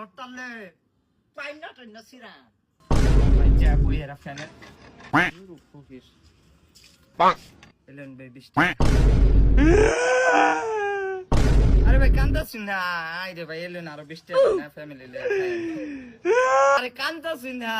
দরতালে পাইনা টাইনা সিরা ভাই যা বই এরা ফ্যানে ফকির এলেন ভাই বৃষ্টি আরে ভাই কান্দাছিস না আইরে ভাই এলেন আরো বৃষ্টি আছে না ফ্যামিলি লে আরে কান্দাছিস না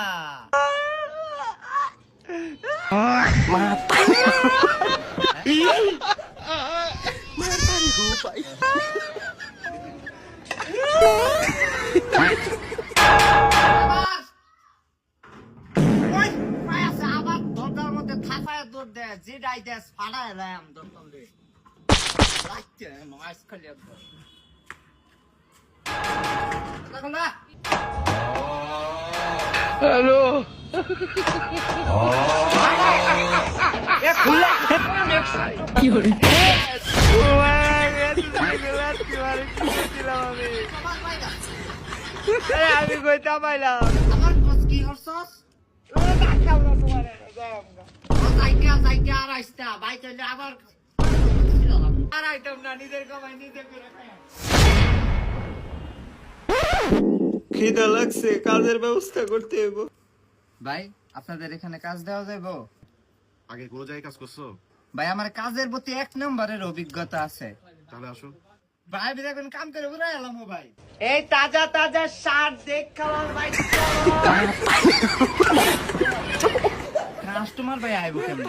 আবার দরজার মধ্যে থাকায় দৌড় দেয় যে ডাই দেশ ফাড়ায় এলাম দরতালে রাখতে মাছ খালি একবার দেখো না হ্যালো কি হলো আমি কইতা পাইলাম আমার কস কি হরছস জায়গা আর আইসটা বাইক হইলে আবার আর আইটেম না নিজের কামাই নিজে করে খাই খিদা লাগছে কাজের ব্যবস্থা করতে হইব ভাই আপনাদের এখানে কাজ দেওয়া যাইবো আগে কোন জায়গায় কাজ করছো? ভাই আমার কাজের প্রতি 1 নম্বরের অভিজ্ঞতা আছে তাহলে আসো। ভাই এখন কাম করে বুঝাই এলাম ভাই এই তাজা তাজা শার্ট দেখ খাওয়ার ভাই কাস্টমার ভাই আইবো কেমনে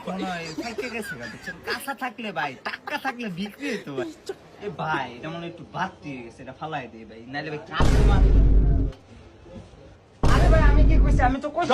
মনে হয় থেকে গেছে বুঝছেন কাঁচা থাকলে ভাই টাকা থাকলে বিক্রি হতো ভাই এ ভাই এটা মনে হয় একটু বাদ দিয়ে গেছে এটা ফালাই দিই ভাই নাইলে ভাই কাস্টমার আরে ভাই আমি কি কইছি আমি তো কইছি